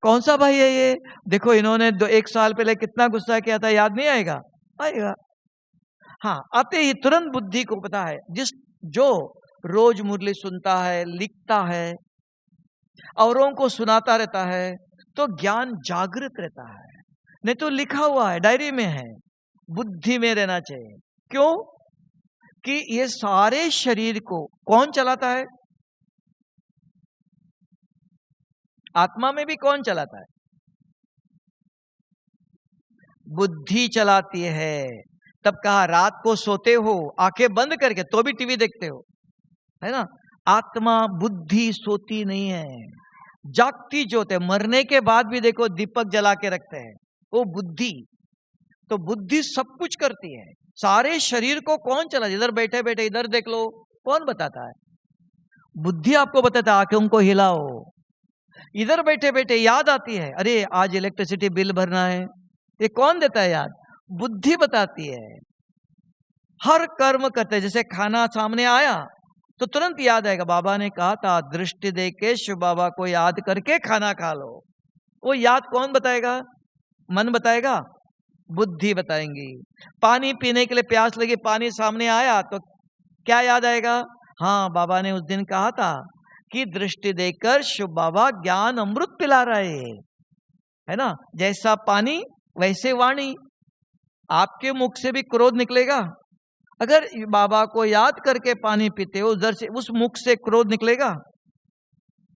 कौन सा भाई है ये? देखो इन्होंने 1 साल पहले कितना गुस्सा किया था, याद नहीं आएगा? आएगा। आते ही तुरंत बुद्धि को पता है। जो रोज मुरली सुनता है, लिखता है, औरों को सुनाता रहता है तो ज्ञान जागृत रहता है। नहीं तो लिखा हुआ है, डायरी में है, बुद्धि में रहना चाहिए। क्यों? कि ये सारे शरीर को कौन चलाता है? आत्मा में भी कौन चलाता है? बुद्धि चलाती है। तब कहा रात को सोते हो आंखें बंद करके तो भी टीवी देखते हो, है ना? आत्मा बुद्धि सोती नहीं है, जागती ज्योत है। मरने के बाद भी देखो दीपक जला के रखते हैं, वो बुद्धि। तो बुद्धि सब कुछ करती है। सारे शरीर को कौन चला? इधर बैठे बैठे इधर देख लो, कौन बताता है? बुद्धि आपको बताता है, आंखें उनको हिलाओ। इधर बैठे बैठे याद आती है, अरे आज इलेक्ट्रिसिटी बिल भरना है, ये कौन देता है याद? बुद्धि बताती है। हर कर्म करते, जैसे खाना सामने आया तो तुरंत याद आएगा, बाबा ने कहा था दृष्टि दे के शिव बाबा को याद करके खाना खा लो। वो याद कौन बताएगा? मन बताएगा? बुद्धि बताएंगी। पानी पीने के लिए प्यास लगी, पानी सामने आया तो क्या याद आएगा? बाबा ने उस दिन कहा था कि दृष्टि देकर शिव बाबा ज्ञान अमृत पिला रहे, है ना? जैसा पानी वैसे वाणी। आपके मुख से भी क्रोध निकलेगा, अगर बाबा को याद करके पानी पीते हो, उधर से उस मुख से क्रोध निकलेगा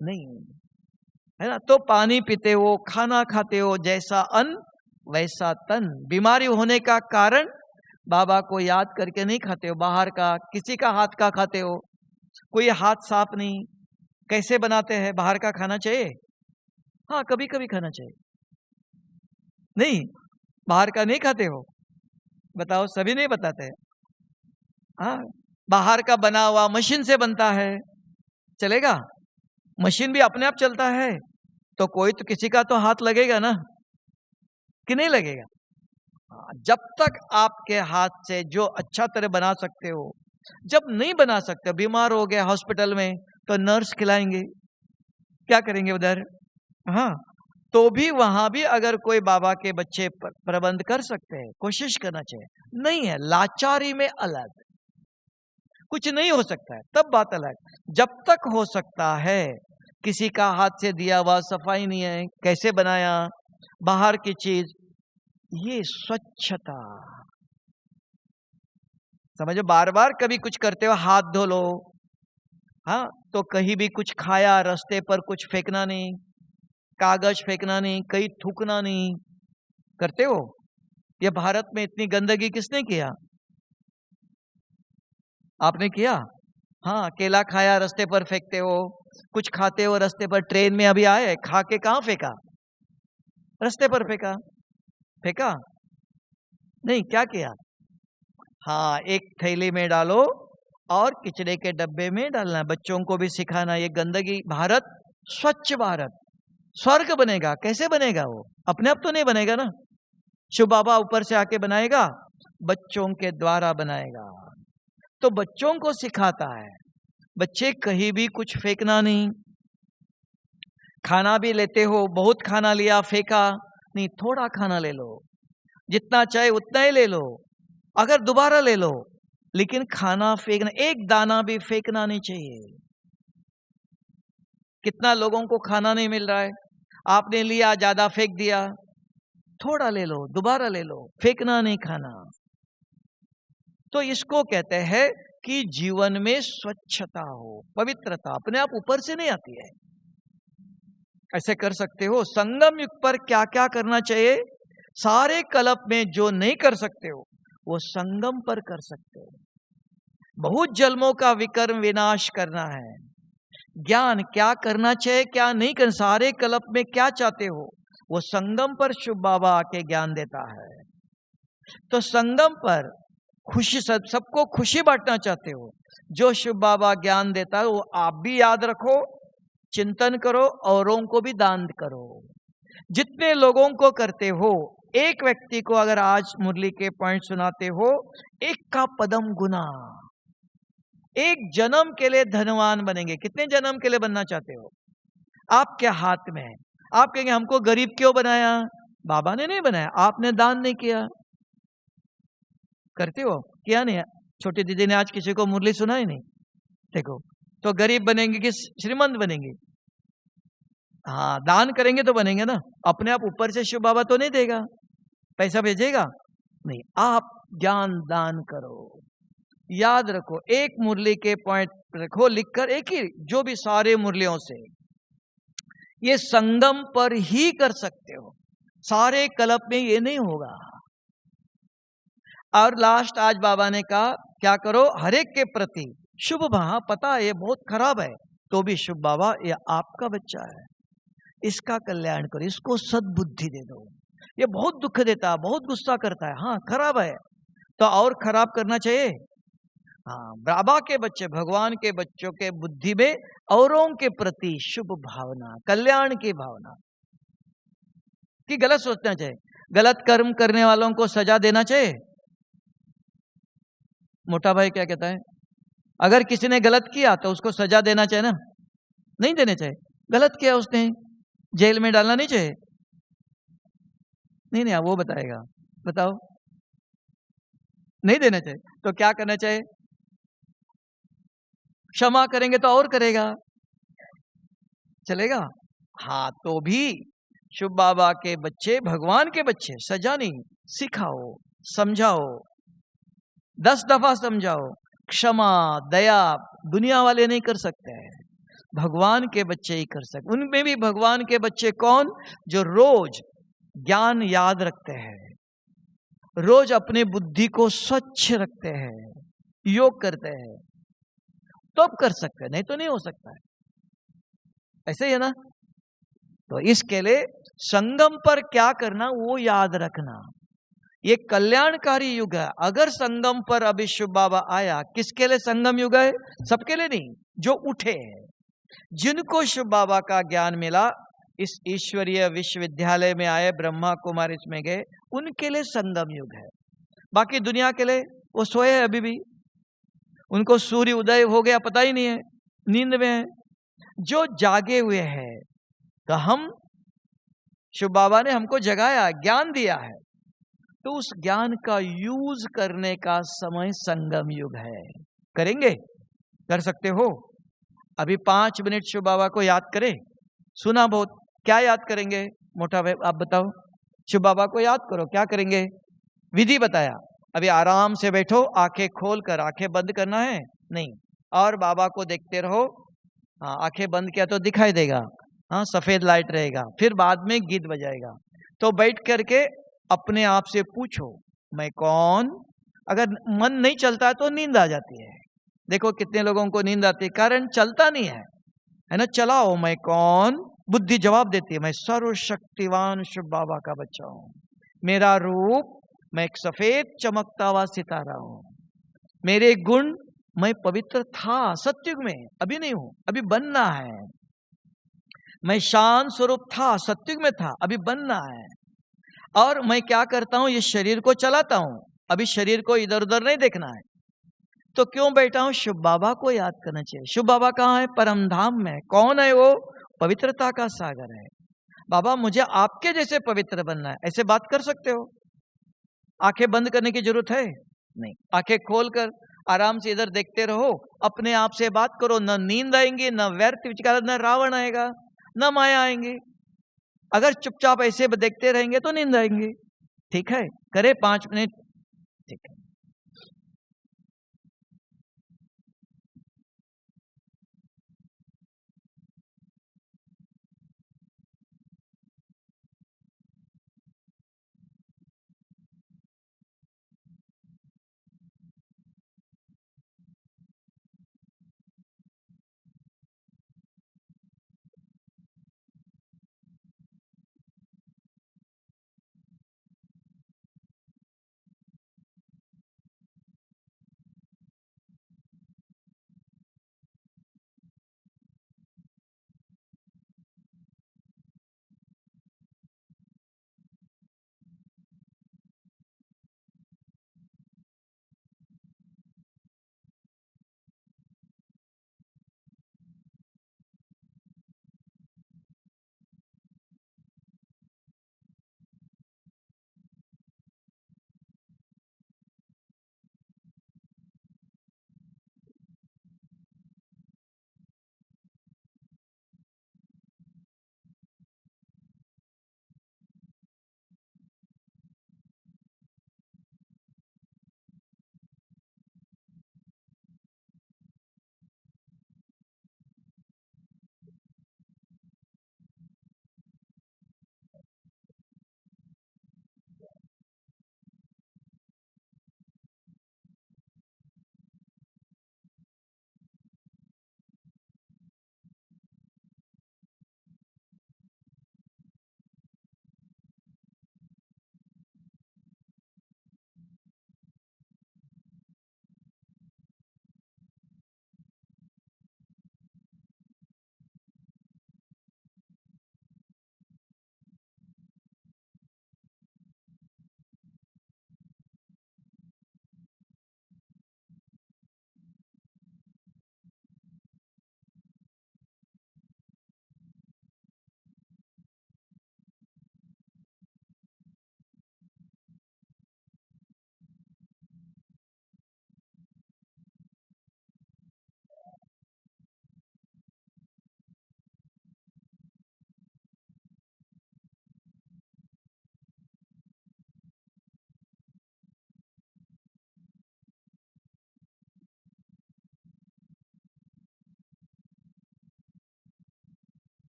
नहीं, है ना? तो पानी पीते हो, खाना खाते हो, जैसा अन्न वैसा तन। बीमारी होने का कारण बाबा को याद करके नहीं खाते हो, बाहर का किसी का हाथ का खाते हो, कोई हाथ साफ नहीं, कैसे बनाते हैं? बाहर का खाना चाहिए? कभी कभी खाना चाहिए, नहीं बाहर का नहीं खाते हो। बताओ, सभी नहीं बताते। हाँ, बाहर का बना हुआ मशीन से बनता है, चलेगा? मशीन भी अपने आप चलता है तो कोई तो किसी का तो हाथ लगेगा ना, कि नहीं लगेगा? जब तक आपके हाथ से जो अच्छा तरह बना सकते हो, जब नहीं बना सकते, बीमार हो गए हॉस्पिटल में, तो नर्स खिलाएंगे, क्या करेंगे उधर? हाँ, तो भी वहां भी अगर कोई बाबा के बच्चे प्रबंध कर सकते हैं, कोशिश करना चाहिए। नहीं है, लाचारी में अलग, कुछ नहीं हो सकता है तब बात अलग। जब तक हो सकता है, किसी का हाथ से दिया हुआ, सफाई नहीं है, कैसे बनाया, बाहर की चीज, ये स्वच्छता समझो। बार बार कभी कुछ करते हो, हाथ धो लो। हाँ, तो कहीं भी कुछ खाया, रास्ते पर कुछ फेंकना नहीं, कागज फेंकना नहीं, कहीं थूकना नहीं, करते हो? ये भारत में इतनी गंदगी किसने किया? आपने किया? हाँ, केला खाया रास्ते पर फेंकते हो, कुछ खाते हो रास्ते पर, ट्रेन में अभी आए, खा के कहां फेंका? रास्ते पर फेंका। फेंका नहीं, क्या किया? हाँ, एक थैली में डालो और कचरे के डब्बे में डालना है। बच्चों को भी सिखाना, ये गंदगी, भारत स्वच्छ भारत, स्वर्ग बनेगा। कैसे बनेगा? वो अपने आप तो नहीं बनेगा ना, शिव बाबा ऊपर से आके बनाएगा, बच्चों के द्वारा बनाएगा। तो बच्चों को सिखाता है, बच्चे कहीं भी कुछ फेंकना नहीं। खाना भी लेते हो, बहुत खाना लिया फेंका नहीं, थोड़ा खाना ले लो, जितना चाहे उतना ही ले लो, अगर दोबारा ले लो, लेकिन खाना फेंकना, एक दाना भी फेंकना नहीं चाहिए। कितना लोगों को खाना नहीं मिल रहा है, आपने लिया, ज्यादा फेंक दिया, थोड़ा ले लो, दोबारा ले लो, फेंकना नहीं खाना। तो इसको कहते हैं कि जीवन में स्वच्छता हो, पवित्रता अपने आप ऊपर से नहीं आती है। ऐसे कर सकते हो। संगम युग पर क्या क्या करना चाहिए? सारे कल्प में जो नहीं कर सकते हो, वो संगम पर कर सकते हो। बहुत जन्मों का विकर्म विनाश करना है, ज्ञान क्या करना चाहिए, क्या नहीं करना, सारे कल्प में क्या चाहते हो, वो संगम पर शिव बाबा आके ज्ञान देता है। तो संगम पर खुशी, सबको खुशी बांटना चाहते हो, जो शिव बाबा ज्ञान देता है वो आप भी याद रखो, चिंतन करो, औरों को भी दान करो। जितने लोगों को करते हो, एक व्यक्ति को अगर आज मुरली के पॉइंट सुनाते हो, एक का पदम गुना, एक जन्म के लिए धनवान बनेंगे। कितने जन्म के लिए बनना चाहते हो? आपके हाथ में है। आप कहेंगे हमको गरीब क्यों बनाया? बाबा ने नहीं बनाया, आपने दान नहीं किया। करते हो? किया नहीं? छोटी दीदी ने आज किसी को मुरली सुनाई नहीं। देखो, तो गरीब बनेंगे कि श्रीमंत बनेंगे? हाँ, दान करेंगे तो बनेंगे ना। अपने आप ऊपर से शिव बाबा तो नहीं देगा, पैसा भेजेगा नहीं। आप ज्ञान दान करो, याद रखो, एक मुरली के पॉइंट रखो लिखकर, एक ही, जो भी सारे मुरलियों से, ये संगम पर ही कर सकते हो, सारे कल्प में ये नहीं होगा। और लास्ट आज बाबा ने कहा क्या करो, हर एक के प्रति शुभ भाव, पता है ये बहुत खराब है, तो भी शुभ बाबा ये आपका बच्चा है, इसका कल्याण करो, इसको सद्बुद्धि दे दो, ये बहुत दुख देता, बहुत गुस्सा करता है, हाँ खराब है, तो और खराब करना चाहिए? हाँ, बाबा के बच्चे, भगवान के बच्चों के बुद्धि में औरों के प्रति शुभ भावना, कल्याण की भावना, कि गलत सोचना चाहिए। गलत कर्म करने वालों को सजा देना चाहिए? मोटा भाई क्या कहता है? अगर किसी ने गलत किया तो उसको सजा देना चाहिए ना? नहीं देने चाहिए। गलत किया उसने, जेल में डालना नहीं चाहिए? नहीं, वो बताएगा। बताओ, नहीं देना चाहिए। तो क्या करना चाहिए? क्षमा करेंगे तो और करेगा, चलेगा? हाँ, तो भी शिव बाबा के बच्चे, भगवान के बच्चे, सजा नहीं, सिखाओ, समझाओ, 10 दफा समझाओ। क्षमा, दया दुनिया वाले नहीं कर सकते हैं, भगवान के बच्चे ही कर सकते। उनमें भी भगवान के बच्चे कौन? जो रोज ज्ञान याद रखते हैं, रोज अपने बुद्धि को स्वच्छ रखते हैं, योग करते हैं, तो अब कर सकते हैं, नहीं तो नहीं हो सकता है। ऐसे ही है ना? तो इसके लिए संगम पर क्या करना वो याद रखना, ये कल्याणकारी युग है। अगर संगम पर अभी शिव बाबा आया, किसके लिए संगम युग है? सबके लिए नहीं, जो उठे हैं, जिनको शिव बाबा का ज्ञान मिला, इस ईश्वरीय विश्वविद्यालय में आए, ब्रह्मा कुमारी इसमें गए, उनके लिए संगम युग है। बाकी दुनिया के लिए वो सोए हैं अभी भी, उनको सूर्य उदय हो गया पता ही नहीं है, नींद में है। जो जागे हुए हैं, तो हम शिव बाबा ने हमको जगाया, ज्ञान दिया है, तो उस ज्ञान का यूज करने का समय संगम युग है। करेंगे? कर सकते हो? अभी 5 मिनट शिव बाबा को याद करें। सुना बहुत, क्या याद करेंगे? मोटा भाई आप बताओ, शिव बाबा को याद करो, क्या करेंगे? विधि बताया। अभी आराम से बैठो, आंखें खोलकर, आंखें बंद करना है नहीं, और बाबा को देखते रहो। हाँ, आंखें बंद किया तो दिखाई देगा, हाँ, सफेद लाइट रहेगा, फिर बाद में गीत बजाएगा। तो बैठ करके अपने आप से पूछो, मैं कौन? अगर मन नहीं चलता है तो नींद आ जाती है। देखो कितने लोगों को नींद आती है, कारण चलता नहीं है ना। चलाओ, मैं कौन? बुद्धि जवाब देती है, मैं सर्वशक्तिवान शिव बाबा का बच्चा हूं। मेरा रूप, मैं एक सफेद चमकता हुआ सितारा हूं। मेरे गुण, मैं पवित्र था सत्युग में, अभी नहीं हूं, अभी बनना है। मैं शांत स्वरूप था, सत्युग में था, अभी बनना है। और मैं क्या करता हूं? ये शरीर को चलाता हूं, अभी शरीर को इधर उधर नहीं देखना है। तो क्यों बैठा हूं? शिव बाबा को याद करना चाहिए। शिव बाबा कहाँ है? परम धाम में। कौन है वो? पवित्रता का सागर है। बाबा मुझे आपके जैसे पवित्र बनना है, ऐसे बात कर सकते हो। आंखें बंद करने की जरूरत है नहीं, आंखें खोलकर आराम से इधर देखते रहो, अपने आप से बात करो। न नींद आएंगी, न व्यर्थ विचार, न रावण आएगा, न माया आएंगी। अगर चुपचाप ऐसे देखते रहेंगे तो नींद आएंगी। ठीक है, करे 5 मिनट। ठीक है।